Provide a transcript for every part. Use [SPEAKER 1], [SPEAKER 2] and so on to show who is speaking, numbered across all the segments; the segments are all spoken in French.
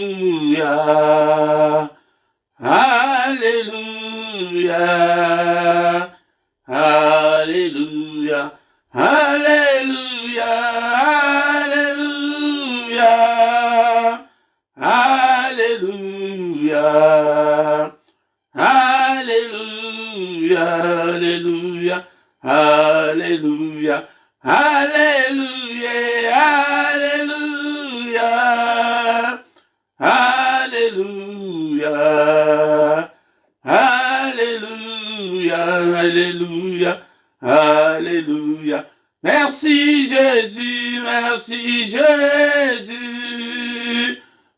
[SPEAKER 1] Alléluia. Alléluia. Alléluia. Alléluia. Alléluia. Alléluia. Alléluia. Alléluia. Alléluia. Alléluia. Alléluia. Alléluia. Alléluia. Merci Jésus, merci Jésus.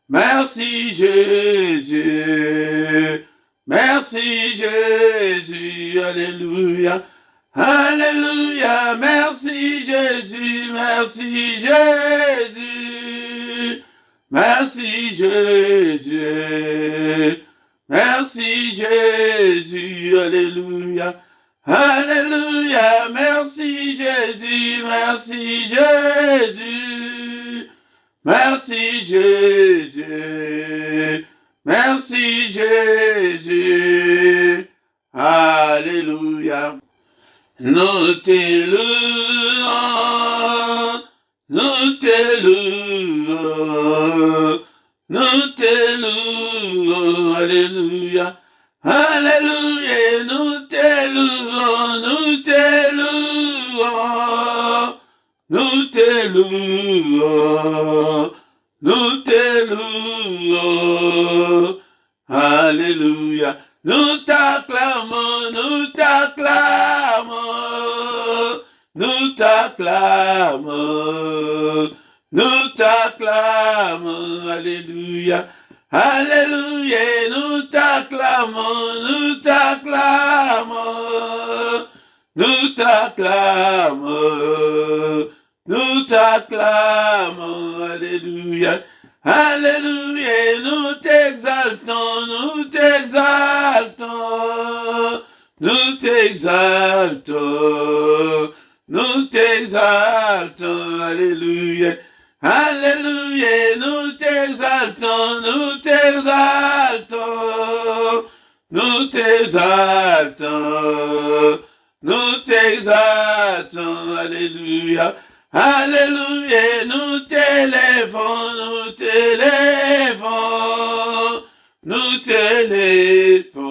[SPEAKER 1] Merci Jésus. Merci Jésus. Alléluia. Alléluia. Merci Jésus, merci Jésus. Merci Jésus. Merci Jésus. Alléluia. Alléluia. Merci Jésus, merci Jésus. Merci Jésus. Merci Jésus. Alléluia. Nous te louons, nous te louons, nous te louons, alléluia, alléluia, nous te louons, nous te louons, nous te louons, nous te louons, alléluia. Nous t'acclamons, nous t'acclamons, nous t'acclamons, nous t'acclamons, alléluia, alléluia, nous t'acclamons, nous t'acclamons, nous t'acclamons, nous t'acclamons, alléluia. Alléluia, nous t'exaltons, nous t'exaltons, nous t'exaltons, nous t'exaltons, alléluia, alléluia, nous t'exaltons, nous t'exaltons, nous t'exaltons, nous t'exaltons, alléluia. Alléluia, nous t'élèvons, nous t'élèvons, nous t'élèvons,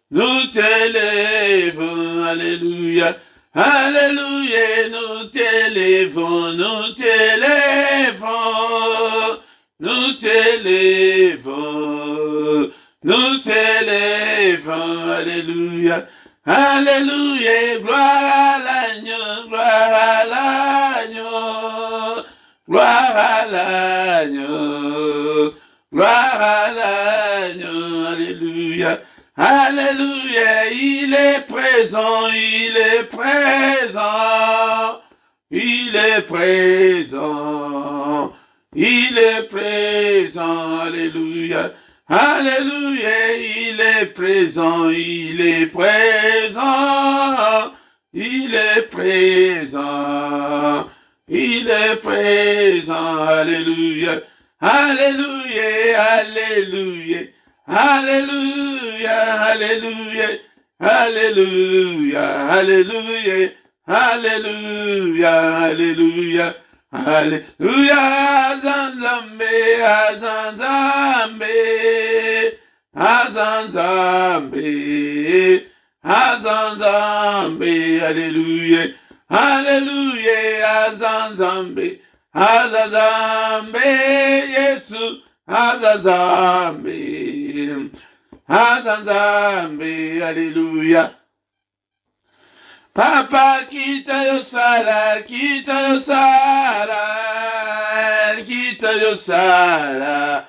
[SPEAKER 1] nous t'élèvons, alléluia, alléluia, nous t'élèvons, nous t'élèvons, nous t'élèvons, nous t'élèvons, alléluia. Alléluia, gloire à l'agneau, gloire à l'agneau, gloire à l'agneau, gloire à l'agneau, alléluia, alléluia, il est présent, il est présent, il est présent, il est présent, alléluia. Alléluia, il est présent, il est présent, il est présent, il est présent, alléluia, alléluia, alléluia, alléluia, alléluia, alléluia, alléluia, alléluia, alléluia. Alléluia, Azanzambe, Azanzambe, Azanzambe, Azanzambe, alléluia, alléluia, Azanzambe, Azanzambe, Jésus, Azanzambe, Azanzambe, alléluia. Papa, quitte le sala, quitte le sala, quitte le sala,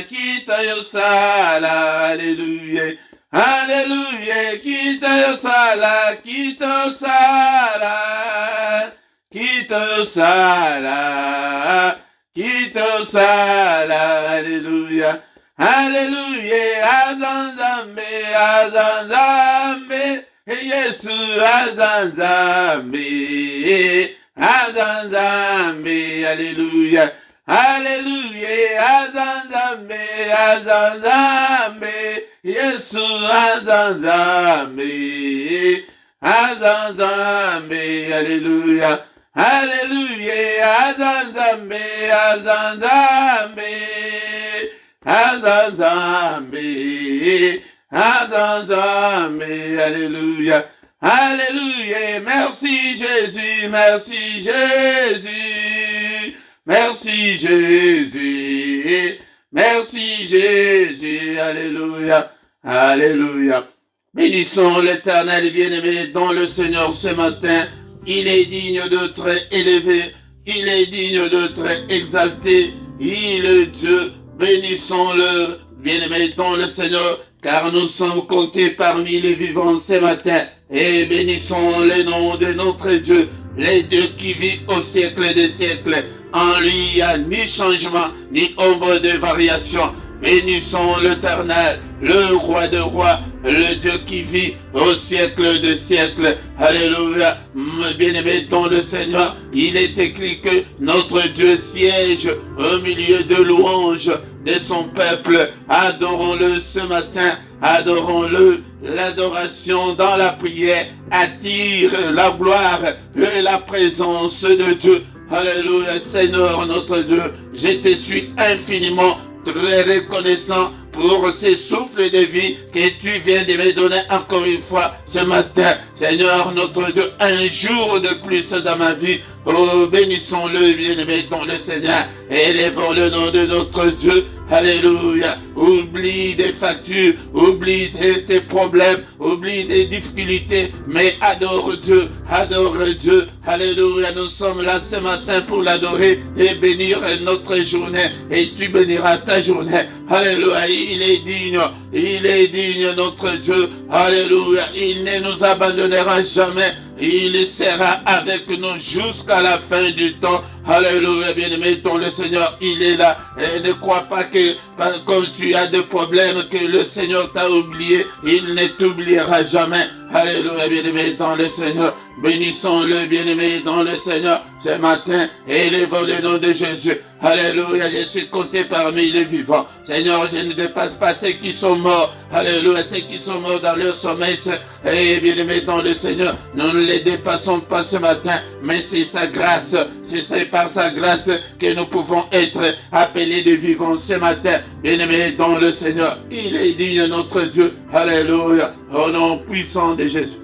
[SPEAKER 1] quitte le sala, alléluia, alléluia, quitte le sala, quitte le sala, quitte le sala, quitte le sala, alléluia, alléluia, azanzambe, azanzambe. Yesu azanzambe, Azanzambe, alléluia. Alléluia, Azanzambe, Azanzambe, Yesu Azanzambe, Azanzambe, alléluia. Alléluia, Azanzambe, Azanzambe, Azanzambe, Azanzambe, alléluia. Alléluia, merci Jésus, merci Jésus, merci Jésus, merci Jésus, alléluia, alléluia. Bénissons l'Éternel bien-aimé dans le Seigneur ce matin. Il est digne d'être élevé, il est digne d'être exalté, il est Dieu. Bénissons-le bien-aimé dans le Seigneur, car nous sommes comptés parmi les vivants ce matin. Et bénissons le nom de notre Dieu, le Dieu qui vit au siècle des siècles. En lui, il n'y a ni changement, ni ombre de variation. Bénissons l'Éternel, le roi de rois, le Dieu qui vit au siècle des siècles. Alléluia. Bien-aimé dans le Seigneur, il est écrit que notre Dieu siège au milieu de louanges de son peuple. Adorons-le ce matin, adorons-le. L'adoration dans la prière attire la gloire et la présence de Dieu. Alléluia, Seigneur notre Dieu, je te suis infiniment très reconnaissant pour ces souffles de vie que tu viens de me donner encore une fois ce matin. Seigneur notre Dieu, un jour de plus dans ma vie. Oh, bénissons-le, bien-aimé dans le Seigneur. Élevons le nom de notre Dieu. Alléluia. Oublie des factures, oublie tes problèmes, oublie des difficultés, mais adore Dieu, adore Dieu. Alléluia. Nous sommes là ce matin pour l'adorer et bénir notre journée. Et tu béniras ta journée. Alléluia. Il est digne notre Dieu. Alléluia. Il ne nous abandonnera jamais. Il sera avec nous jusqu'à la fin du temps. Alléluia, bien-aimé, ton le Seigneur, il est là. Et ne crois pas que, comme tu as des problèmes, que le Seigneur t'a oublié. Il ne t'oubliera jamais. Alléluia, bien-aimé, dans le Seigneur. Bénissons-le, bien-aimé, dans le Seigneur, ce matin. Élevons le nom de Jésus. Alléluia, je suis compté parmi les vivants. Seigneur, je ne dépasse pas ceux qui sont morts. Alléluia, ceux qui sont morts dans leur sommeil. Et bien-aimé, dans le Seigneur, nous ne les dépassons pas ce matin, mais c'est sa grâce. C'est par sa grâce que nous pouvons être appelés des vivants ce matin. Bien-aimé, dans le Seigneur, il est digne notre Dieu. Alléluia, au nom puissant de Jésus.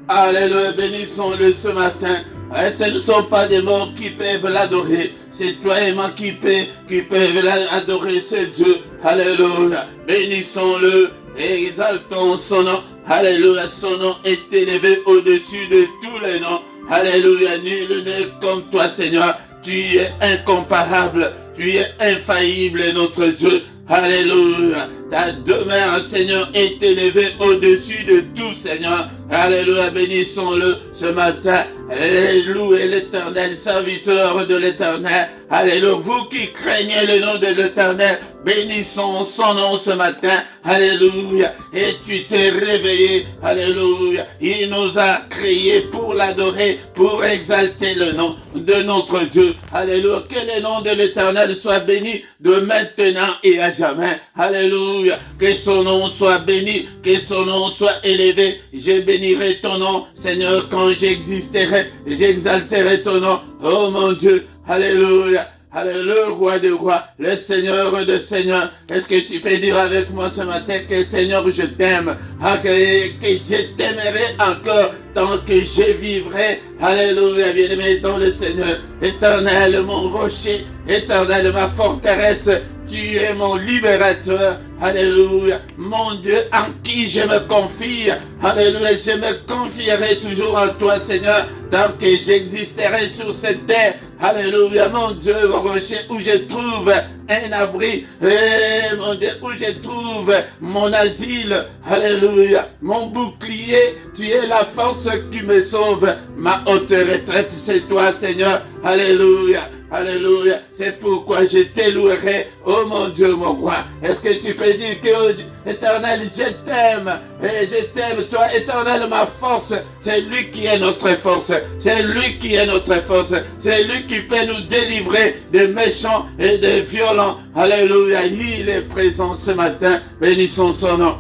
[SPEAKER 1] Alléluia, bénissons-le ce matin. Et ce ne sont pas des morts qui peuvent l'adorer. C'est toi et moi qui peuvent adorer ce Dieu. Alléluia. Bénissons-le et exaltons son nom. Alléluia. Son nom est élevé au-dessus de tous les noms. Alléluia. Nul n'est comme toi, Seigneur. Tu es incomparable. Tu es infaillible, notre Dieu. Alléluia. Ta demeure, Seigneur, est élevée au-dessus de tout, Seigneur. Alléluia. Bénissons-le ce matin. Alléluia, l'Éternel, serviteur de l'Éternel. Alléluia, vous qui craignez le nom de l'Éternel, bénissons son nom ce matin. Alléluia, et tu t'es réveillé. Alléluia, il nous a créés pour l'adorer, pour exalter le nom de notre Dieu. Alléluia, que le nom de l'Éternel soit béni de maintenant et à jamais. Alléluia, que son nom soit béni, que son nom soit élevé. Je bénirai ton nom, Seigneur, quand j'existerai. J'exalterai ton nom, oh mon Dieu, alléluia, alléluia, le roi des rois, le Seigneur de seigneurs. Est-ce que tu peux dire avec moi ce matin que Seigneur, je t'aime, que je t'aimerai encore tant que je vivrai, alléluia, bien-aimé dans le Seigneur. Éternel, mon rocher, éternel, ma forteresse, tu es mon libérateur, alléluia, mon Dieu en qui je me confie, alléluia, je me confierai toujours en toi, Seigneur, tant que j'existerai sur cette terre, alléluia, mon Dieu, mon rocher, où je trouve un abri, mon Dieu, où je trouve mon asile, alléluia, mon bouclier, tu es la force qui me sauve, ma haute retraite, c'est toi, Seigneur, alléluia. Alléluia. C'est pourquoi je te louerai, oh mon Dieu, mon roi. Est-ce que tu peux dire que, oh, Éternel, je t'aime. Et je t'aime, toi, Éternel, ma force. C'est lui qui est notre force. C'est lui qui est notre force. C'est lui qui peut nous délivrer des méchants et des violents. Alléluia. Il est présent ce matin. Bénissons son nom.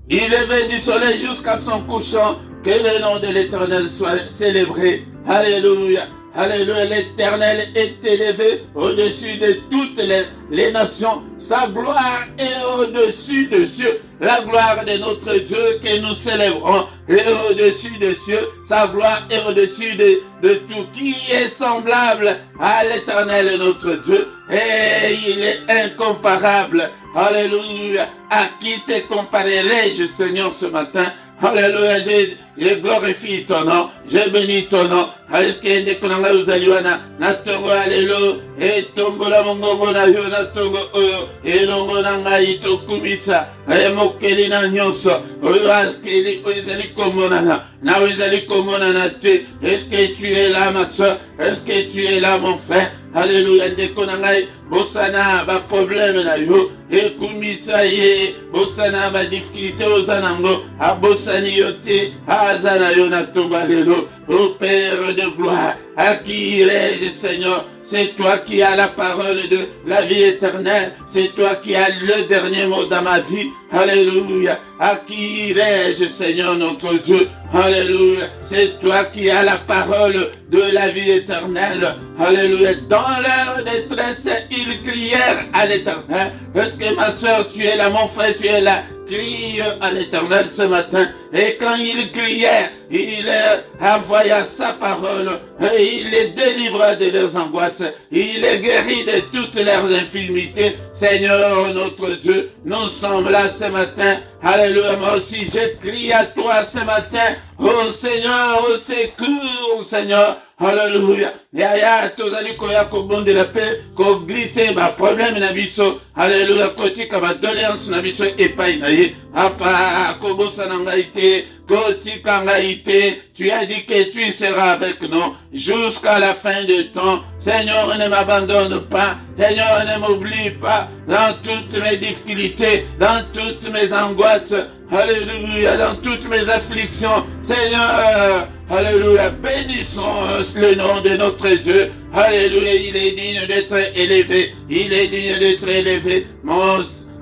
[SPEAKER 1] Il est venu du soleil jusqu'à son couchant. Que le nom de l'Éternel soit célébré. Alléluia. Alléluia. L'Éternel est élevé au-dessus de toutes les nations. Sa gloire est au-dessus des cieux. La gloire de notre Dieu que nous célébrons est au-dessus des cieux. Sa gloire est au-dessus de tout. Qui est semblable à l'Éternel notre Dieu. Et il est incomparable. Alléluia. À qui te comparerai-je, Seigneur, ce matin? Alléluia. Je glorifie ton nom, je bénis ton nom. Askende kunanga uzaliwana na tongo alelo e tongo la mongo na yo na tongo oyo e longo nanga itokumisa e mokeli na nyonso oyo akeli ezali komona na ezali komona na te. Est-ce que tu es là ma soeur? Est-ce que tu es là mon frère? Alléluia. Ndeko nangai bosana ba problème na yo e kumisa ye bosana ba difficulté ozanango abosani yote azana yo na tongo alelo. Ô Père de gloire, à qui irai-je, Seigneur? C'est toi qui as la parole de la vie éternelle. C'est toi qui as le dernier mot dans ma vie. Alléluia. À qui irai-je, Seigneur notre Dieu? Alléluia. C'est toi qui as la parole de la vie éternelle. Alléluia. Dans leur détresse, ils crièrent à l'Éternel. Est-ce que ma soeur, tu es là, mon frère, tu es là? Crie à l'Éternel ce matin. Et quand ils crièrent, il envoya sa parole et il les délivra de leurs angoisses. Il les guérit de toutes leurs infirmités. Seigneur notre Dieu, nous sommes là ce matin. Alléluia. Moi aussi, je crie à toi ce matin. Oh Seigneur, au secours, Seigneur. Alléluia. Yaya tozali koya kobonde la paix ko glisser ba problème na biso. Alléluia. Kotika ba doléance na biso epai na ye. Apa kobosa na ngai te. Kotika ngai te. Tu as dit que tu seras avec nous jusqu'à la fin du temps. Seigneur, ne m'abandonne pas. Seigneur, ne m'oublie pas dans toutes mes difficultés, dans toutes mes angoisses. Alléluia, dans toutes mes afflictions. Seigneur, alléluia, bénissons le nom de notre Dieu. Alléluia, il est digne d'être élevé. Il est digne d'être élevé.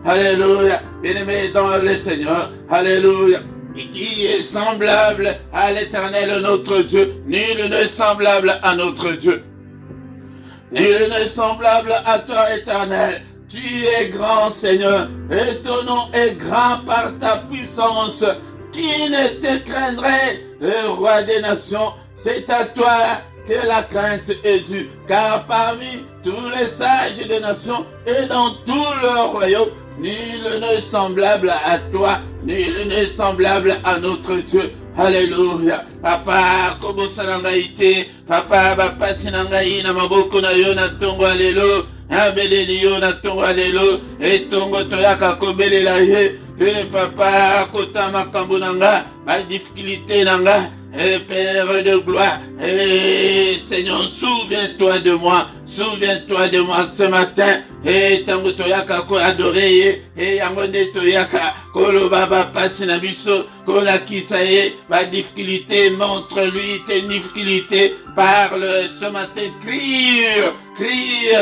[SPEAKER 1] Alléluia, bien-aimé dans le Seigneur. Alléluia. Qui est semblable à l'Éternel notre Dieu? Nul n'est semblable à notre Dieu. Nul n'est semblable à toi, Éternel. Tu es grand, Seigneur, et ton nom est grand par ta puissance. Qui ne te craindrait, le roi des nations? C'est à toi que la crainte est due, car parmi tous les sages des nations et dans tout leur royaume, nul n'est semblable à toi, nul n'est semblable à notre Dieu. Alléluia. Papa, kobo sanangaite, papa, bapasi nangai na maboko na yo na tongo alelo, abeleli yo na tongo alelo, et tongo toyaka kobelela ye, et papa, kota makambo nanga, ma difficulté nanga, et Père de gloire, et Seigneur, souviens-toi de moi ce matin. Et tango toyaka ko adorer et yangonde toyaka kolo baba pasi na biso kola kisaye ma difficulté, montre-lui tes difficultés, parle ce matin, crie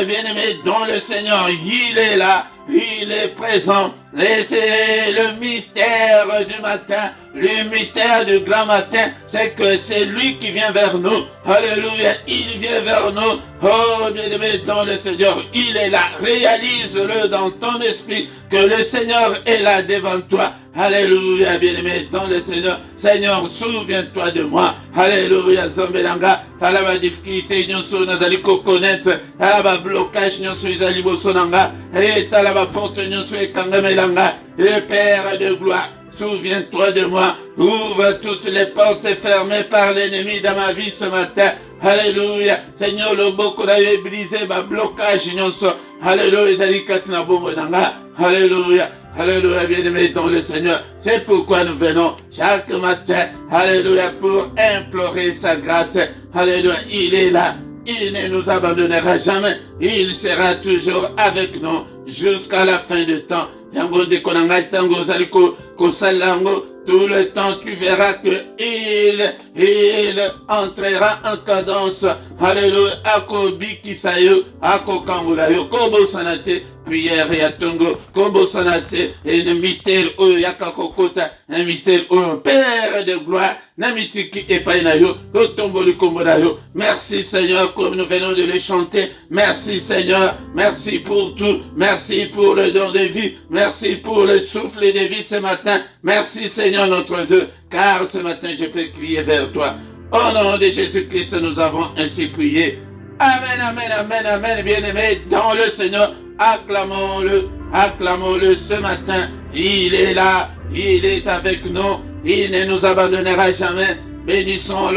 [SPEAKER 1] bien-aimé dans le Seigneur, il est là, il est présent. Et c'est le mystère du matin, le mystère du grand matin, c'est que c'est lui qui vient vers nous. Alléluia, il vient vers nous. Oh, bien-aimé dans le Seigneur, il est là. Réalise-le dans ton esprit que le Seigneur est là devant toi. Alléluia, bien-aimé dans le Seigneur. Seigneur, souviens-toi de moi. Alléluia, Zombelanga. Talaba difficulté, nyonso nazali ko connaître. Talaba blocage, nyonso izali bosonanga. Et talaba porte, nyonso ekangamelanga. Et Père de gloire, souviens-toi de moi. Ouvre toutes les portes fermées par l'ennemi dans ma vie ce matin. Alléluia. Seigneur, le boko est brisé, ma blocage, nyonso. Alléluia, izali katina bombo nanga. Alléluia. Alléluia, bien-aimé dans le Seigneur. C'est pourquoi nous venons chaque matin, alléluia, pour implorer sa grâce. Alléluia, il est là. il ne nous abandonnera jamais. Il sera toujours avec nous jusqu'à la fin du temps. Yango de konanga tango zaliko kosalango. Tout le temps, tu verras que il entrera en cadence. Alléluia. Ako bikisayo, ako kangulayo, kobo sanate, prière ya tongo, kobo sanate, et un mystère oyo yakakokota, un mystère oyo, Père de gloire, namitiki epainayo, totomboli kombonayo. Merci Seigneur, comme nous venons de le chanter. Merci Seigneur, merci pour tout, merci pour le don de vie, merci pour le souffle de vie ce matin. Merci Seigneur notre Dieu, car ce matin je peux crier vers toi. Au nom de Jésus-Christ, nous avons ainsi prié. Amen, amen, amen, amen, bien-aimés dans le Seigneur. Acclamons-le, acclamons-le ce matin. Il est là, il est avec nous, il ne nous abandonnera jamais. Bénissons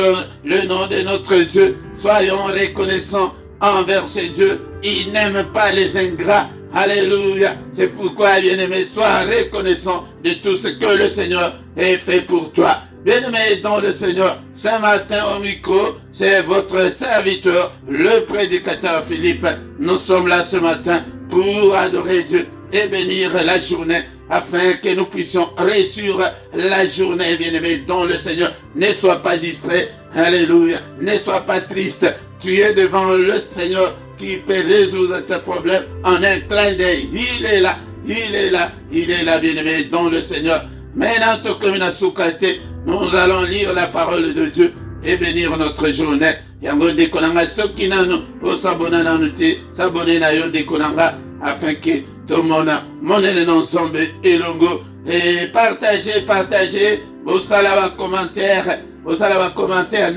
[SPEAKER 1] le nom de notre Dieu. Soyons reconnaissants envers ce Dieu. Il n'aime pas les ingrats. Alléluia. C'est pourquoi, bien-aimé, sois reconnaissant de tout ce que le Seigneur a fait pour toi. Bien-aimé dans le Seigneur, ce matin au micro, c'est votre serviteur, le prédicateur Philippe. Nous sommes là ce matin pour adorer Dieu et bénir la journée afin que nous puissions réussir la journée, bien-aimé dans le Seigneur. Ne sois pas distrait. Alléluia. Ne sois pas triste. Tu es devant le Seigneur qui peut résoudre tes problèmes en un clin d'œil. Il est là, il est là, il est là, bien-aimé dans le Seigneur. Maintenant, comme une soukate, nous allons lire la parole de Dieu et bénir notre journée. Yango de konanga soki nano o sabona nanuti sabone na yo de konanga afin que tout le monde monene ensemble elongo et partagez bosala ba commentaire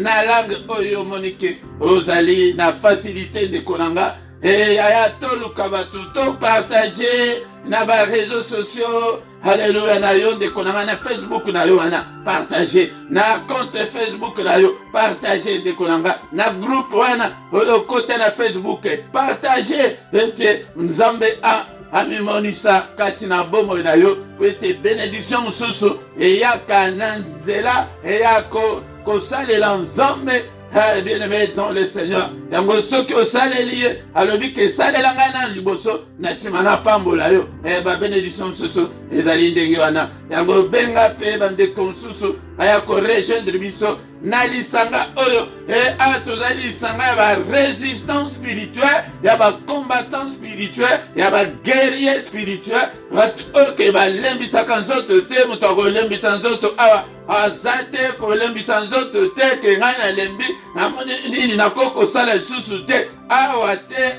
[SPEAKER 1] na langue oyo monike ozali na facilité de konanga et aya to lukabatu to partager na ba réseaux sociaux. Alléluia, na yo de konanga na Facebook na yo ana partager na compte Facebook na yo partager de konanga na groupe wana oyo côté na Facebook partager ete nzambe amimonisa kati na bomo na yo ete bénédiction mususu eyaka na nzela eyako kosalela nzambe. Bien-aimé dans le Seigneur, yango soki osaleli alobi ke salelanga na liboso na sima na pambola yo ba bénédiction susu ezali ndenge wana yango benga pe bandeko susu aya ko rejoindre biso na lisanga oyo tozali lisanga ya ba résistant spirituel, ya ba combattant spirituel, ya ba guerrier spirituel, oke ba lembisaka nzoto te moto akolembisa nzoto awa azate kolembisa nzoto te ke ngai na lembi namoni nini nakokosala lisusu te awa te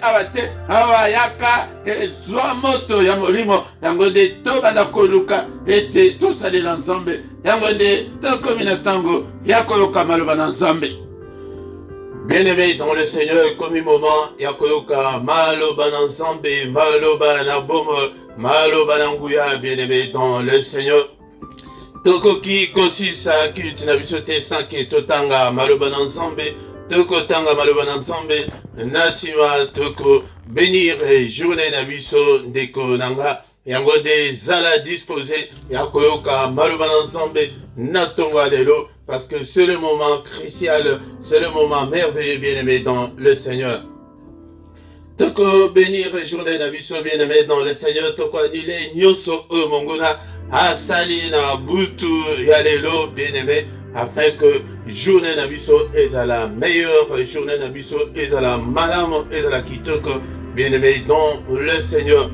[SPEAKER 1] awa yaka ezwa moto ya molimo yango nde tobanda koluka ete tosalela nzambe yango nde tokomi na ntango ya koyoka maloba na nzambe. Bien-aimé dans le Seigneur, comme moment ya koyoka maloba na nzambe, maloba na bomo, maloba na nguya. Bien-aimé dans le Seigneur, tokoki kosisa kiti na biso te sanke totanga maloba na nzambe, tokotanga maloba na nzambe na nsima toko bénir journée na biso ndeko nanga yango nde zala disposé ya koyoka maloba na nzambe na ntongo ya lelo, parce que c'est le moment crucial, c'est le moment merveilleux, bien-aimé dans le Seigneur. Toko bénir journée na biso, bien-aimé dans le Seigneur, toko anile nyonso oyo mongona asali na butu ya lelo, bien-aimé, afin que journée na biso ezala meilleure, journée na biso ezala malamu, ezala kitoko, bien-aimé dans le Seigneur.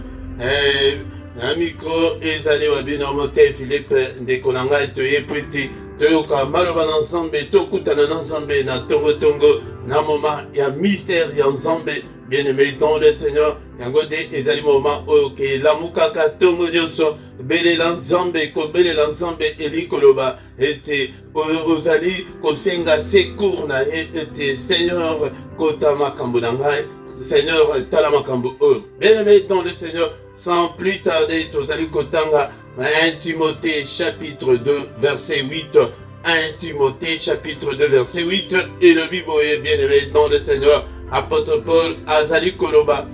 [SPEAKER 1] Un micro ezali wa binomote Philippe ndeko na ngai toyepeti toyoka maloba na nzambe tokutana na nzambe na tongo na moment ya mystère ya nzambe, bien-aimé dans le Seigneur. Yango nde ezali moment oyo ke lamukaka tongo nyonso belela nzambe kobelela nzambe eli koloba ete ozali kosenga secours na ye ete Seigneur kota makambo na ngai, Seigneur tala makambo oyo. Bien-aimé dans le Seigneur, sans plus tarder, tozali kotanga 1 Timothée chapitre 2 verset 8. 1 Timothée chapitre 2 verset 8. Et le Bible est bien-aimé dans le Seigneur. Apôtre Paul azali koloba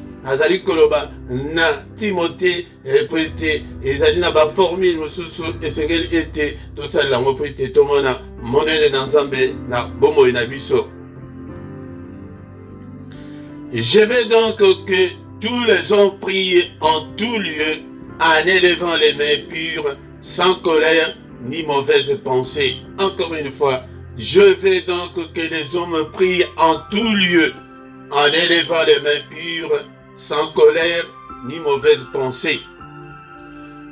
[SPEAKER 1] na Timothée epete ezali na ba formule mususu esengeli ete tosala ngo ete tomona monene na nzambe na bomoi na biso. Je veux donc que tous les hommes prient en tout lieu, en élevant les mains pures, sans colère ni mauvaise pensée. Encore une fois, je veux donc que les hommes prient en tout lieu, en élevant les mains pures, sans colère ni mauvaise pensée.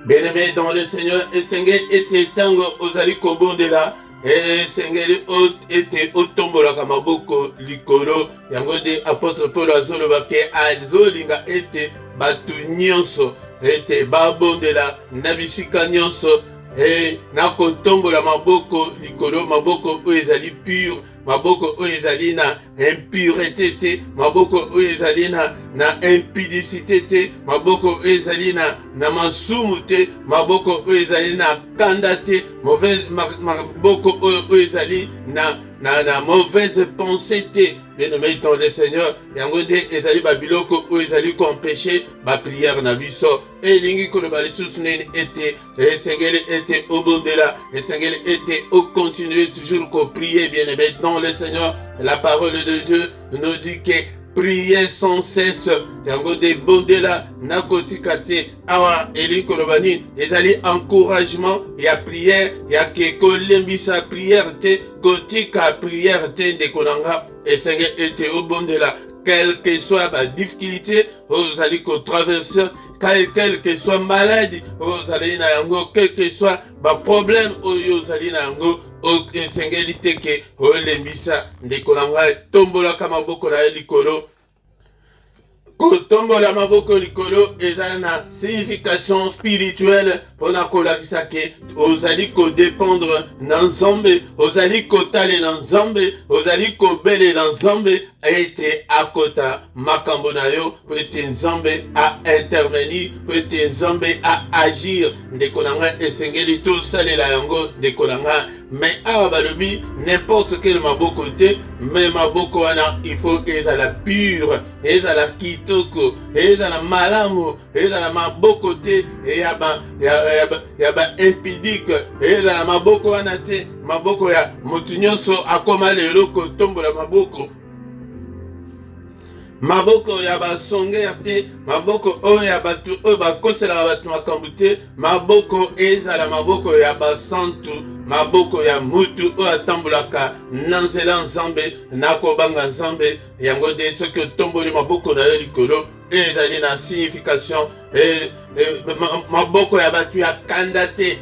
[SPEAKER 1] Bien-aimé dans le Seigneur, et Seigneur était tango ozali kobondela, et Seigneur était otombola kamaboko likolo, yango de apôtre Paul azoloba ke azolinga ete batu nyonso ete babondela na bisika nyonso, et nakotombola maboko likolo, maboko oyo ezali pure, maboko oyo ezali na impureté te, maboko oyo ezali na impudicité te, maboko oyo ezali na masumu te, maboko oyo ezali na kanda te, maboko oyo ezali na mauvaise pensée te. Bien-aimé dans le Seigneur, yango nde ezali babiloko oyo ezali koempêche ba prière na biso. Elingi koloba lisusu nini ete esengeli ete obondela, esengeli ete o continuer toujours ko prier. Bien-aimé dans le Seigneur, la parole de Dieu nous dit que prier sans cesse, yango de bondela na kotika te. Awa elingi koloba nini ezali encouragement ya prière, ya ke kolembisa prière te, kotika prière te ndeko nanga. Et Seigneur était au bon de là, quelle que soit la difficulté, vous allez traverser, quelle que soit maladie, vous allez n'avoir, quel que soit le problème, vous allez n'avoir, Seigneur dit que vous les missa, des colanga, tombola kamaboko na likolo. Kotombola maboko likolo eza na signification spirituelle pona kolakisa ke ozali kodépendre na Nzambe, ozali kotale na Nzambe, ozali kobele na Nzambe, ete akota makambo na yo, po ete Nzambe a intervenir, po ete Nzambe a agir. Ndeko nanga esengeli tosalela yango ndeko nanga. Mais awa balobi n'importe quel maboko te, mais maboko wana il faut ezala pure, ezala kitoko, ezala malamu, ezala maboko te, yaba impudique, ezala maboko wana te, maboko ya mutu nyonso akoma lelo kotombola maboko. Maboko ya basongea te, maboko oyo ya batu oyo bakosela batu makambo te, maboko ezala maboko ya basantu, maboko ya mutu oyo atambolaka na nzela Nzambe, nakobanga Nzambe. Yango de soki otomboli maboko na yo likolo, ezali na signification, maboko ya batu ya kanda te.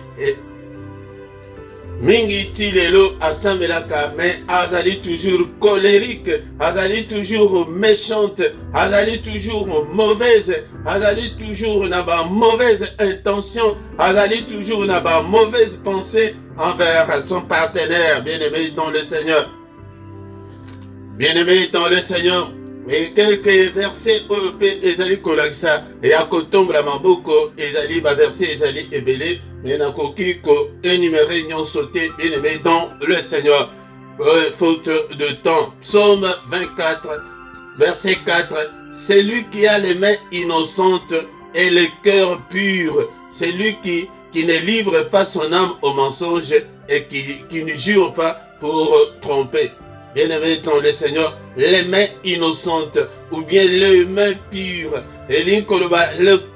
[SPEAKER 1] Mingi ti lelo asambelaka, mais azali toujours colérique, azali toujours méchante, azali toujours mauvaise, azali toujours na ba mauvaise intention, azali toujours na ba mauvaise pensée envers son partenaire. Bien-aimé dans le Seigneur, bien-aimé dans le Seigneur. Mais quelques versets européens ezali kolakisa ya kotombola maboko, ezali ba versets ezali ebele, mais nakoki ko énumérer nyonso te, bien-aimé dans le Seigneur, faute de temps. Psaume 24, verset 4, c'est lui qui a les mains innocentes et le cœur pur, c'est lui qui ne livre pas son âme au mensonge et qui ne jure pas pour tromper. Bien-aimé dans le Seigneur, les mains innocentes ou bien les mains pures, et le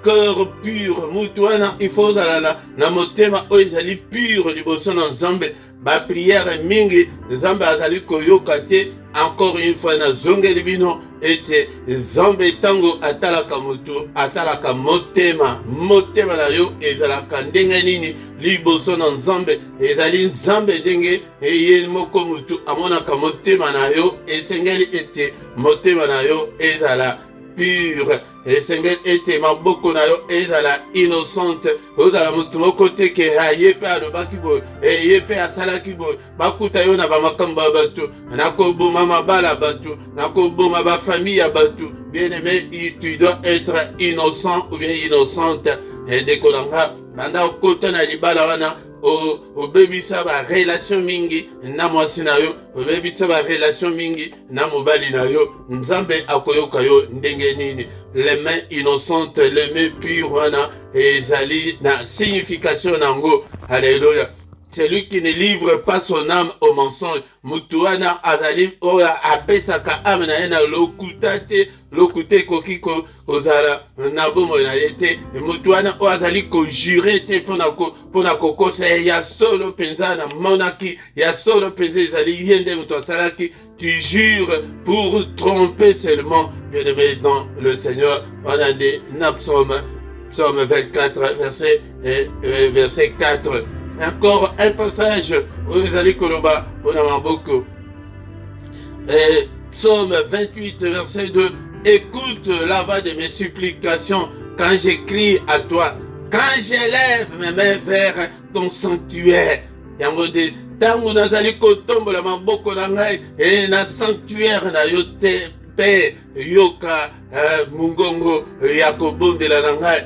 [SPEAKER 1] cœur pur, mutuana il faut na motema o ezali pur liboso na Nzambe. Ba prière mingi Nzambe azali koyoka te. Encore une fois na zongeli bino ete Nzambe tango atalaka mutu, atalaka motema na yo ezalaka ndenge nini liboso na Nzambe, ezali Nzambe ndenge eye moko mutu amonaka motema na yo, esengeli ete motema na yo ezala pure, esengeli ete maboko na yo ezala innocente, ozala mutu moko te ke ye pe alobaki boye, ye pe asalaki boye, bakuta yo na bamakambo ya batu, nakoboma mabala batu, nakoboma bafamille ya batu. Bien-aimé, tu dois être innocent ou bien innocente. Ndeko nanga banda okota na libala wana obebisa ba relation mingi na mwasi na yo, obebisa ba relation mingi na mobali na yo, Nzambe akoyoka yo ndenge nini. Les mains innocentes, les mains pures wana ezali na signification nango. Alléluia. celui qui ne livre pas son âme au mensonge. Mutuana azali oya apesaka âme na ye na lokuta te, lokute koki kozala na bomo na ye te. Mutuana oyo azali kojure te mpona kokosa ye ya solo mpenza na monaki, ya solo mpenza ezali ye nde moto asalaki. Tu jures pour tromper seulement. Bien-aimé dans le Seigneur, on a dit Psaume 24, verset 4. Encore un passage où vous allez Koloba, on a beaucoup. Psaume 28, verset 2. Écoute la voix de mes supplications quand j'écris à toi, quand j'élève mes mains vers ton sanctuaire. Tango nazali kotombola maboko na ngai na sanctuaire na yo te pe yoka mungongo ya kobondela na ngai,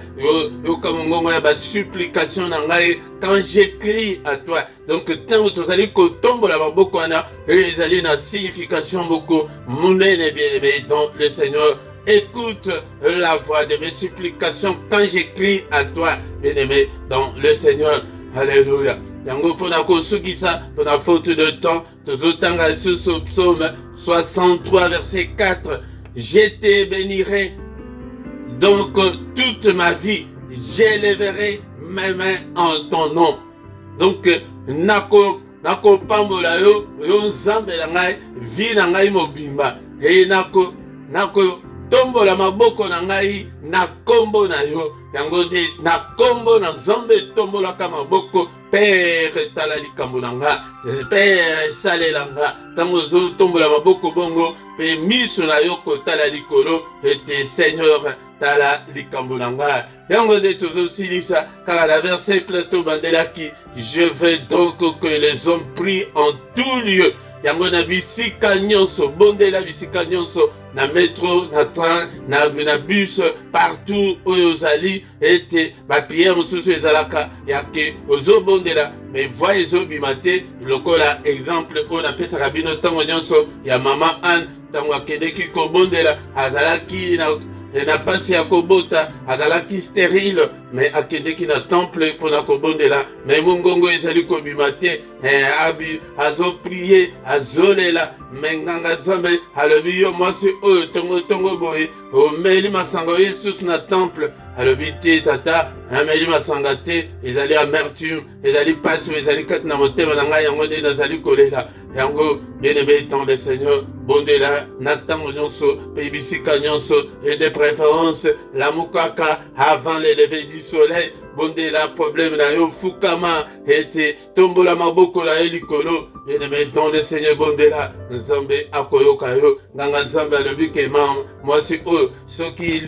[SPEAKER 1] yoka mungongo ya ba supplication na ngai quand j'écris à toi. Donc tango tozali kotombola maboko na ezali na signification beaucoup monene bien-aimé dans le Seigneur. Écoute la voix de mes supplications quand j'écris à toi, bien-aimé dans le Seigneur. Alléluia. Yango pona kosukisa, pona faute de temps, tozotanga sur ce psaume 63 verset 4. Je te bénirai donc toute ma vie, j'élèverai mes mains en ton nom. Donc nako pambola yo nzambe na ngai, vi na ngai mobimba, e nako tombola maboko na ngai na kombo na yo. Yango de na kombo na nzambe tombola ka maboko. Père tala likambo na nga, Père salela nga, tango zo tombola maboko bongo, pe miso na yo kotala likolo, ete Seigneur tala likambo na nga. Yango de tozo silisa, car la verset plasto bandela ki, je veux donc que les hommes prient en tout lieu. Yango na bisika nyonso, bondela bisika nyonso, na métro, na train, na bus, partout où ozali, ete ba prière mosusu ezalaka yake ozobondela, mais voix ezobimate lokola exemple oyo napesaka bino ntango nyonso ya mama Anne ntango akendeki kobondela azalaki na pasi ya kobota, azalaki stérile, mais akendeki na temple mpona kobondela, mais mongongo ezali kobima te, azoprie, azolela, mais nganga Nzambe alobi yo mwasi oyo tongo boye omeli masanga Yesus na temple, alobi te tata ameli masanga te, ezali amertume, ezali pasi, ezali kati na motema na ngai, yango nde nazali kolela. Yango bien-aimé dans le Seigneur, bondela na ntango nyonso pe bisika nyonso, et de préférence la mukaka avant le lever du soleil. Bondela problème na yo fukama ete tombola maboko na likolo. Bien-aimé dans le Seigneur, bondela Nzambe akoyoka yo. Nganga Nzambe alobi ke moi c'est eux ceux qui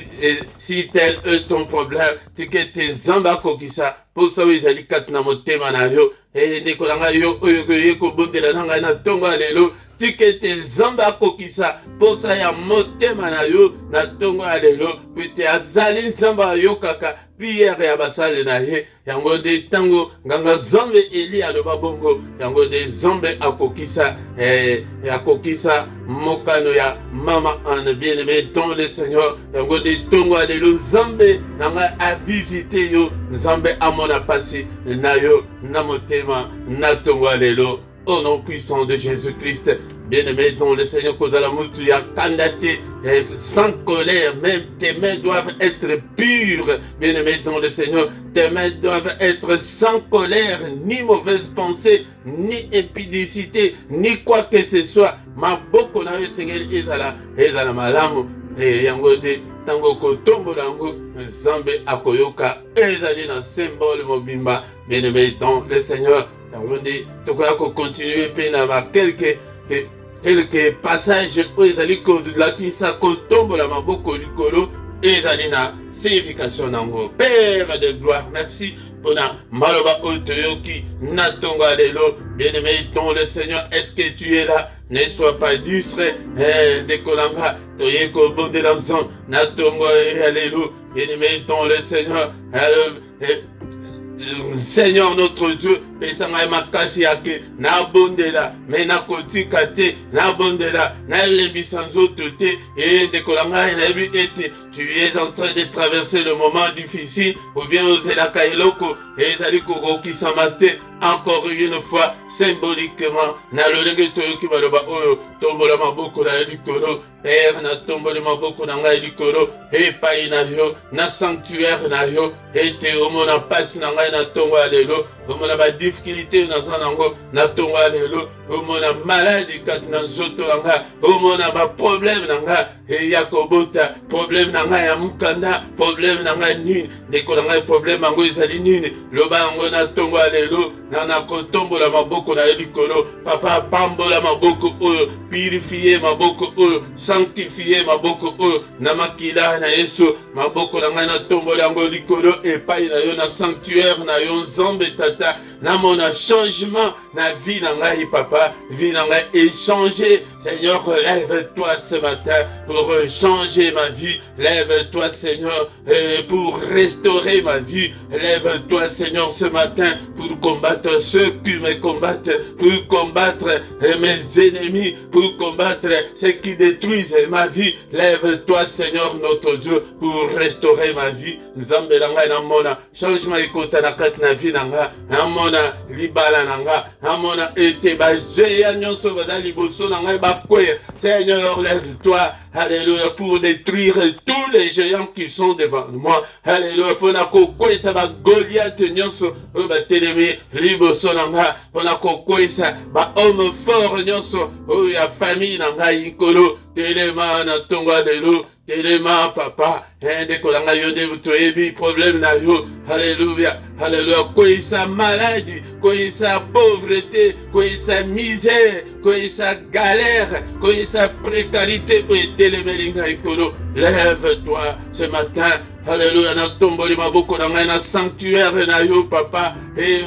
[SPEAKER 1] si tel est ton problème, tike te Nzambe akokisa posa ezali kati na motema na yo. Ndeko na ngai yo oyo koye kobondela na ngai na ntongo ya lelo, tike te Nzambe akokisa posa ya motema na yo na ntongo ya lelo, pete azali Nzambe ayokaka prière ya basale na ye. Yango nde tango nganga Nzambe Eli aloba bongo, yango nde Nzambe akokisa mokano ya mama Anne bien-aimé dans le Seigneur. Yango nde ntongo ya lelo Nzambe na ngai avisite yo, Nzambe amona pasi na yo na motema na ntongo ya lelo, au nom puissant de Jésus-Christ. Bien-aimé dans le Seigneur, kozala mutu ya kandate sans colère, même tes mains doivent être pures. Bien-aimé dans le Seigneur, tes mains doivent être sans colère, ni mauvaise pensée, ni impudicité, ni quoi que ce soit. Maboko na yo Seigneur ezala malamu, yango de tango kotombola yango Nzambe akoyoka, ezali na symbole mobimba. Bien-aimé dans le Seigneur, yango de tokoya ko continuer pe na ba quelques passages oyo ezali kolakisa kotombola maboko likolo, ezali na signification nango. Père de gloire, merci pour na maloba oyo toyoki na ntongo ya lelo. Bien-aimé dans le Seigneur, est-ce que tu es là? Ne sois pas distrait, dekolanga toye kobondela Nzambe na ntongo ya lelo. Bien-aimé dans le Seigneur, Seigneur notre Dieu, pesa ngai makasi yake na bondela me na kotika te na bondela na lebisa nzoto te ndeko na ngai nayebi ete tu es en train de traverser le moment difficile ou bien ozelaka eloko ezali kokokisama te encore une fois symboliquement na lolenge toyoki baloba oyo tombola maboko na likolo Père na tomboli maboko na ngai likolo epai na yo na sanctuaire na yo ete omona pasi na ngai na tongo ya lelo omona badifficulté naza nango na tongo ya lelo omona maladi kati na nzoto na ngai omona baproblème na ngai eya kobota problème na ngai ya mokanda problème na ngai nini ndeko na ngai problème yango ezali nini loba yango na tongo ya lelo na kotombola maboko na yo likolo papa pambola maboko oyo purifie maboko oyo sanctifie maboko oyo na makila na Yesu maboko na ngai na tombola yango likolo epai na yo na sanctuaire na yo nzambe tata na mona changement na vie na ngai papa vie na ngai échanger Seigneur lève-toi ce matin pour changer ma vie lève-toi Seigneur pour restaurer ma vie lève-toi Seigneur ce matin pour combattre ceux qui me combattent pour combattre mes ennemis pour combattre ceux qui détruisent ma vie lève-toi Seigneur notre Dieu pour restaurer ma vie nzambe na ngai na mona changement ekota na kati na vie na ngai na mona libala na ngai na mona ete bajeya nyonso baza liboso na ngai bakweya Seigneur lève-toi Alléluia, pour détruire tous les géants qui sont devant moi. Alléluia, pour na kokwesa ba Goliath nyonso oyo batelemi liboso na ngai mpona kokwesa ba homme fort nyonso oyo ya famille na ngai likolo telema na tongo ya lelo telema papa ndeko na ngai yo nde toyebi problème na yo Alléluia, Alléluia, koyisa maladie koyisa pauvreté koyisa misère koyisa galère koyisa précarité oyo etelemeli ngai likolo lève-toi ce matin Alléluia, na tomboli maboko na ngai na sanctuaire na yo papa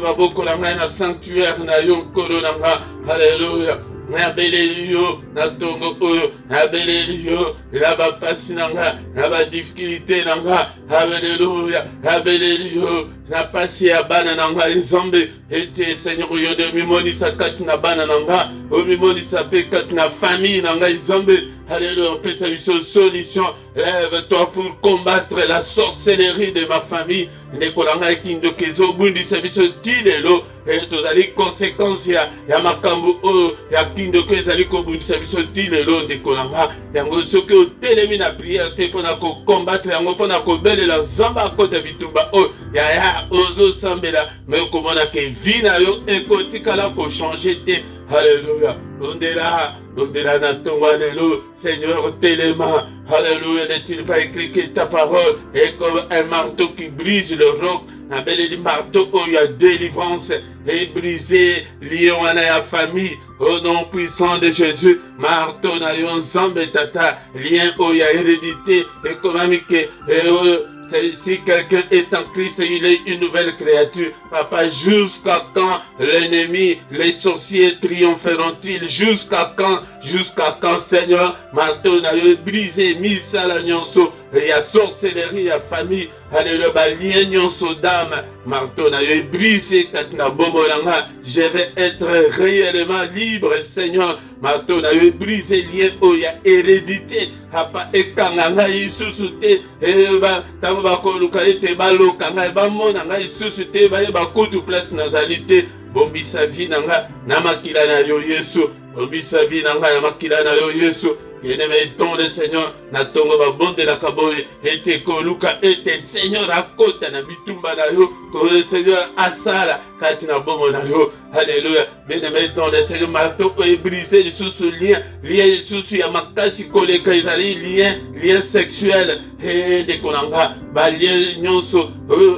[SPEAKER 1] maboko na ngai na sanctuaire na yo nkolo na ngai Alléluia nabeleli yo na tongo oyo nabeleli yo na bapasi na ngai na badifficulté na ngai Alléluia nabeleli yo na pasi ya bana na ngai nzambe ete Seigneur yo nde omimonisa kati na bana na ngai omimonisa mpe kati na famille na ngai nzambe Alléluia, opesa biso solution lève-toi pour combattre la sorcellerie de ma famille ndeko na ngai kindoki ezobundisa biso ti lelo tozali conséquence ya makambo oyo ya kindoki ezali kobundisa biso ti lelo ndeko na ngai yango soki otelemi na prière te mpona kokombattre yango mpona kobelela nzambe akota bitumba oyo yaya ozosambela me okomona ke vi na yo ekotikala kochange te Alléluia, ondela na tongo ya lelo Seigneur téléma Alléluia, n'est-il pas écrit que ta parole est comme un marteau qui brise le roc na beleli marteau oyo ya délivrance et briser lion wana ya famille au nom puissant de Jésus marteau na yo nzambe tata lien oyo ya hérédité ekomami ke si quelqu'un est en Christ, il est une nouvelle créature. Papa, jusqu'à quand l'ennemi, les sorciers triompheront-ils? Jusqu'à quand, Seigneur, marteau n'a brisé, mis à la nyonso, il y a sorcellerie, il y a famille, alléluia, lien nyonso d'âme, marteau n'a brisé, katina bomolanga, je vais être réellement libre, Seigneur, marteau n'a brisé, lien, oh, il y a hérédité, apa ekanganga isusu te eba tango bakoluka ete baloka ngai bamona ngai isusu te bayeba kutu place nazali te bombisa vi na ngai na makila na yo Yesu bombisa vi na ngai na makila na yo Yesu bien-aimé ton le Seigneur na tongo babondelaka boye ete koluka ete Seigneur akota na bitumba na yo ko le Seigneur asala kati na bomo na yo Alléluia, bien-aimé ton le Seigneur marteau est brisé lisusu lien lisusu ya makasi koleka ezali lien sexuel de konanga ba lien nyonso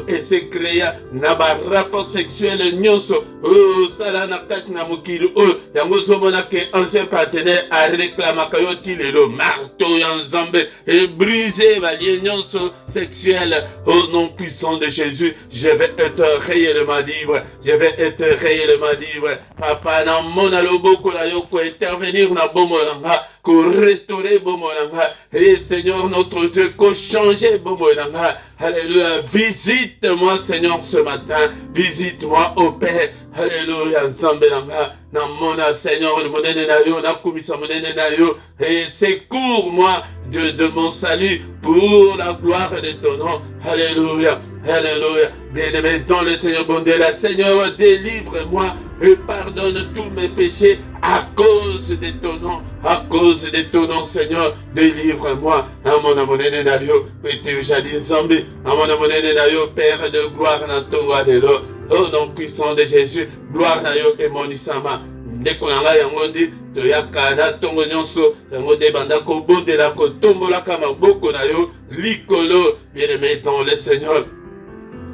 [SPEAKER 1] ese créa na ba rapport sexuel nyonso sala na kati na mokili yango zomona ke ancien partenaire a réclamaka yo lelo marteau ya nzambe et brisé ba lien nyonso sexuel au nom puissant de Jésus. Je vais être réellement libre, je vais être réellement m'a dit, ouais, papa, na mona loboko na yo, ko intervenir na bomolanga, ko restaurer bomolanga, et Seigneur notre Dieu, ko changer bomolanga. Alléluia, visite-moi Seigneur ce matin, visite-moi au Père. Alléluia, Nzambelanga, na mona Seigneur, le monene na yo, na kumisa monene na yo, et secours-moi de mon salut pour la gloire de ton nom. Alléluia, alléluia. Bien-aimé dans le Seigneur, bon Dieu, la Seigneur, délivre-moi et pardonne tous mes péchés à cause de ton nom, à cause de ton nom, Seigneur, délivre-moi. Amona monene na yo, petit jadi Nzambe, amona monene na yo, Père de gloire, na tongo alelo. Au nom puissant de Jésus, gloire na yo et mon isama. Ndeko na ngai yango ndi toyaka na tongo nyonso yango nde banda kobondela kotombolaka maboko na yo likolo. Bien-aimé dans le Seigneur,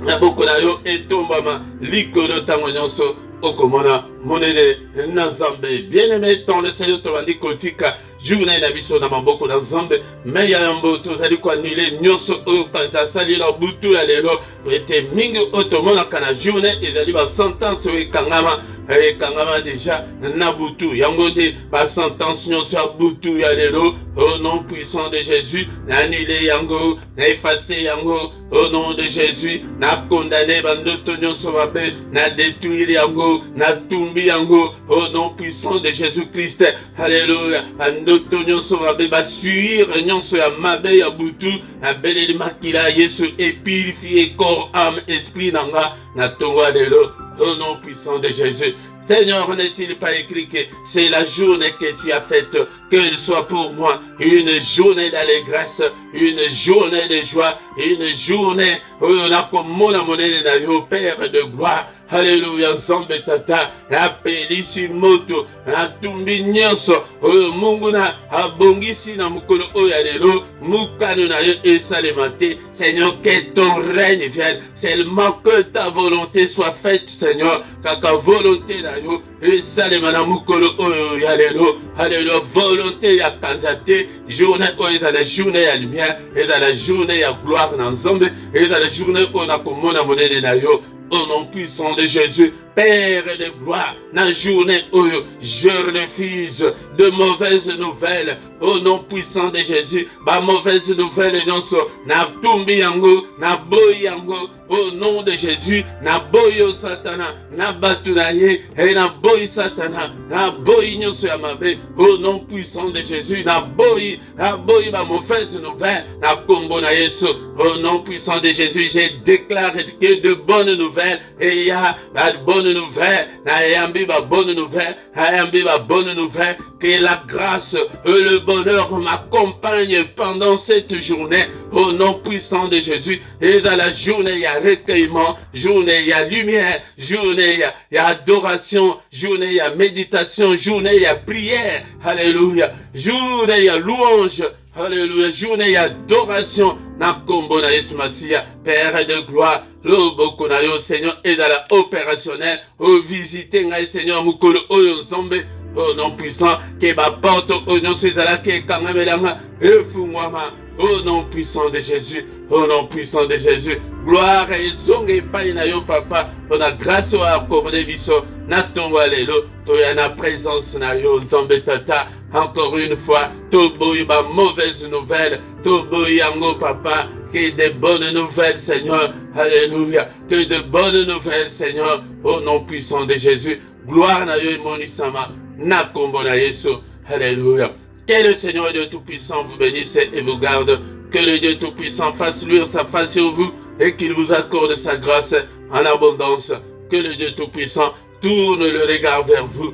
[SPEAKER 1] maboko na yo etombama likolo tango nyonso okomona monene na Nzambe. Bien-aimé dans le Seigneur, tobandi kotika journée na biso na maboko na Nzambe, me ya yambo tozali koannule nyonso oyo asalila butu ya lelo ete mingi oyo tomonaka na journée ezali basentence oyo ekangama deja na butu yango nde basentence nyonso ya butu ya lelo au nom puissant de Jésus na annule yango, na efface yango au nom de Jésus, na condamné bandoto nyonso mabe, na détruire yango, na tumbi yango au nom puissant de Jésus-Christ. Alléluia. Bandoto nyonso mabe basuir nyonso ya mabe ya butu na beleli makila Yesu et purifier corps, âme, esprit nanga na tonga lelo au nom puissant de Jésus. Seigneur, n'est-il pas écrit que c'est la journée que tu as faite, qu'elle soit pour moi une journée d'allégresse, une journée de joie, une journée où on a comme mon amoné na Père de gloire. Alléluia, Nzambe tata, apelisi moto, atumbi nyonso, oyo mungu na abongisi na mukolo oyo lelo, mukano na yo esalema te. Seigneur, que ton règne vienne, seulement que ta volonté soit faite, Seigneur, kaka volonté na yo esalema na mukolo oyo ya lelo. Alléluia, volonté ya kanzate, journée oyo ezala journée ya lumière, ezala journée ya gloire na Nzambe, ezala journée oyo na komona monene na yo. Au nom puissant de Jésus, Père de gloire, na journée où je refuse de mauvaises nouvelles. Au nom puissant de Jésus, ma mauvaise nouvelle nyonso, na tumbi yango, na boy yango. Au nom de Jésus, na boyo satana, na batunaye, et na boy satana, na boy nyonso ya mabe. Au nom puissant de Jésus, na boy ma mauvaise nouvelle, na kombo na Yesu. Au nom puissant de Jésus, je déclare que de bonnes nouvelles, et il y a de bonnes nouvelles, na yambi ba bonne nouvelle, ayambi ba bonne nouvelle, que la grâce et le bonheur m'accompagnent pendant cette journée. Au nom puissant de Jésus, et dans la journée, il y a recueillement, journée, il y a lumière, journée, il y a adoration, journée, il y a méditation, journée, il y a prière, alléluia, journée, il y a louange, alléluia, journée, il y a adoration, na kombo na Yesu Masia, Père de gloire, loboko na yo, Seigneur, et dans la opérationnelle, au visiter, Seigneur, mukolo oyo Nzambe, au nom puissant, que ma porte au nom César, que kangamelanga, et fumwama, au nom puissant de Jésus, au nom puissant de Jésus, gloire et zonge païna yo papa, on a grâce à accordé biso, na tonga lelo, toya na présence na yo, Nzambe tata, encore une fois, toboyi ba mauvaise nouvelle, toboyi yango papa, que de bonnes nouvelles Seigneur, alléluia, que de bonnes nouvelles Seigneur, au nom puissant de Jésus, gloire na yo monisama, na kombo na Yesu, alléluia. Que le Seigneur Dieu Tout-Puissant vous bénisse et vous garde. Que le Dieu Tout-Puissant fasse luire sa face sur vous et qu'il vous accorde sa grâce en abondance. Que le Dieu Tout-Puissant tourne le regard vers vous.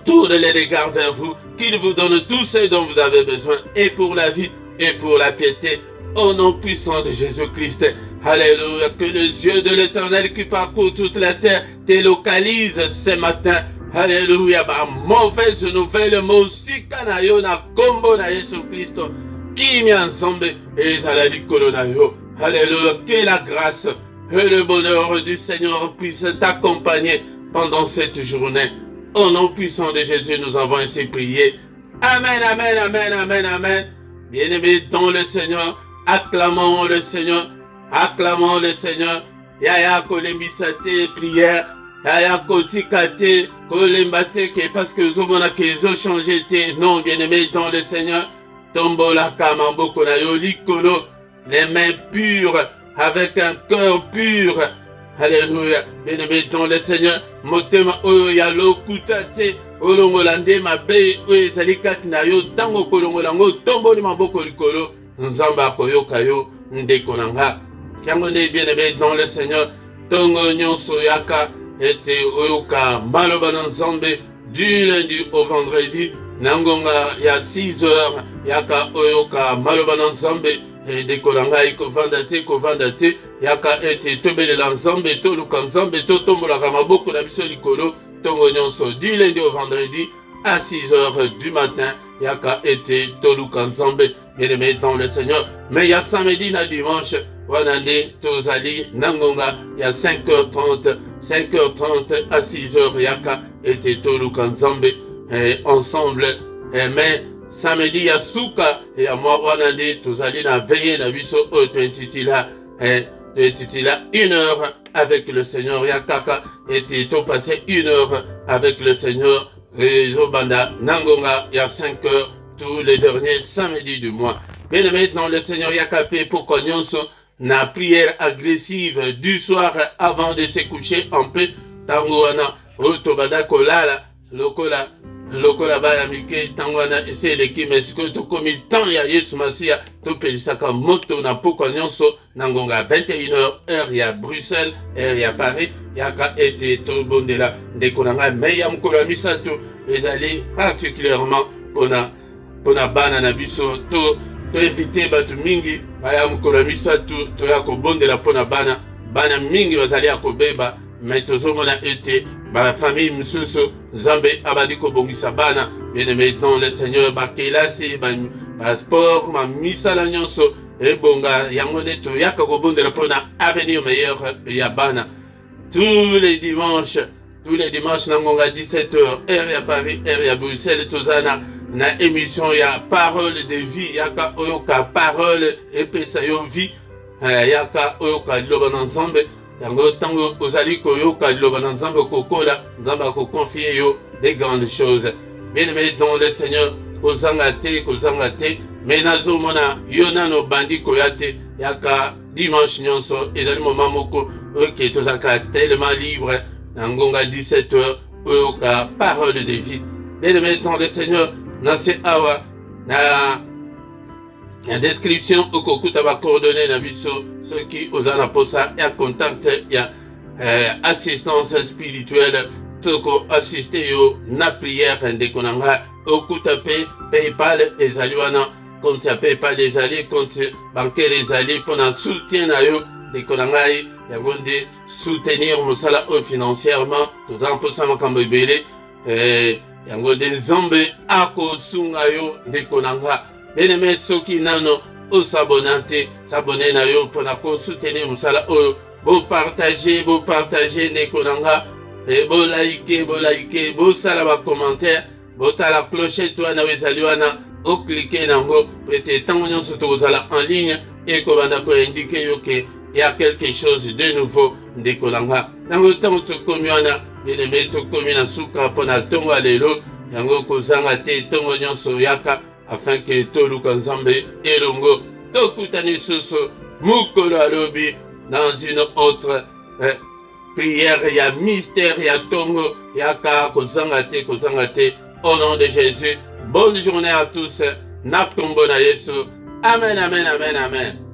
[SPEAKER 1] Tourne les regards vers vous. Qu'il vous donne tout ce dont vous avez besoin et pour la vie et pour la piété. Au nom puissant de Jésus-Christ. Alléluia. Que le Dieu de l'Éternel qui parcourt toute la terre te localise ce matin. Alléluia, ma mauvaise nouvelle, mosika na yo na kombo na Yesu Christo, qui mi ensemble et à la likolo na yo. Alléluia, que la grâce et le bonheur du Seigneur puissent t'accompagner pendant cette journée. Au nom puissant de Jésus, nous avons ainsi prié. Amen, amen, amen, amen, amen. Bien-aimés dans le Seigneur, acclamons le Seigneur, acclamons le Seigneur. Yaya kolembisate prière. Aya kotika te, kolemba te, parce que zomona ke zo changé te. Non, bien-aimé dans le Seigneur, tombola kamamboko na yo likolo, les mains pures, avec un cœur pur. Alléluia. Bien-aimé dans le Seigneur, motema oyo ya lokuta te, olongola nde mabe oyo ezali kati na yo, tango kolongola ngo tomboli maboko likolo, nzambe akoyoka yo ndeko na nga. Yango nde bien-aimé dans le Seigneur, tongo nyonso yaka ete oyoka maloba na nzambe du lundi au vendredi, nangonga ya 6 heures yaka oyoka maloba na nzambe ndeko na ngai kovanda te yaka ete tobelela nzambe toluka nzambe totombolaka maboko na biso likolo tongo nyonso du lundi au vendredi à 6 heures du matin yaka ete toluka nzambe. Bien-aimé dans le Seigneur, mais ya samedi na dimanche wana nde tozali nangonga ya 5h30 à 6h yaka ete toluka nzambe ensemble. Mais samedi ya suka ya mwa wana nde tozali na veille na biso oyo twentitila 1 heure avec le Seigneur yakaka ete topase 1 heure avec le Seigneur ezobanda nangonga ya 5h tous les derniers samedis du mois. Bien-aimé dans le Seigneur yakape poko nyonso na prière agressive du soir avant de se coucher en paix. Tango wana otobanda kolala lokola bana mike tango wana eseleki mesiko tokomi temps ya Yesu Masia topelisaka moto na poko nyonso na ngonga 21h heure ya Bruxelles heure ya Paris yaka ete tobondela ndeko na ngai me ya mokolo ya misato ezali particulièrement pona bana na biso to invité bato mingi baya mokolo ya misato toya kobondela mpona bana mingi bazali ya kobeba me tozomona ete bafamille misusu nzambe abandi kobongisa bana. Bien-aimé dans le Seigneur, bakelasi basport misala nyonso ebonga yango nde toyaka kobondela mpona avenir meilleur ya bana. Tous les dimanches na ngonga 17h heure ya Paris heure ya Bruxelles tozana na émission ya parole de vie yaka oyoka parole epesa yo vie yaka oyoka liloba na nzambe yango tango ozali koyoka liloba na nzambe kokola nzambe akoconfie yo des grandes choses. Bien-aimé dans le Seigneur, kozanga te mais nazomona yo nano bandi koya te yaka dimanche nyonso ezali moment moko oke tozaka tellement libre na ngonga 17h oyoka parole de vie. Bien-aimé dans le Seigneur, nase awa na description okokuta ba coordonnées na biso soki ozana posa ya contact ya assistance spirituelle toko assister yo na prière ndeko na nga okuta pe PayPal ezali wana compte ya PayPal ezali compte bancaire ezali pona soutien na yo ndeko na ngai yango nde soutenir mosala oyo financièrement tozala mposa makambo ebele yango nde nzambe akosunga yo ndeko na nga. Bien-aimé soki nano osabona te sabone na yo mpona kosoutenir mosala oyo bopartage ndeko na nga bolaike bosala bacommentaire botala clochette wana oyo ezali wana oklike nango po ete ntango nyonso tokozala en ligne ekobanda koindike yo ke ya quelque chose de nouveau ndeko na nga. Ntango tokomi wana bien-aimé tokomi na suka mpona ntongo ya lelo yango kozanga te ntongo nyonso yaka afin que toluka nzambe elongo tokutani lisusu mokolo alobi dans une autre prière ya mystère ya tongo yaka kozanga te au nom de Jésus. Bonne journée à tous na kombo na Yesu. Amen.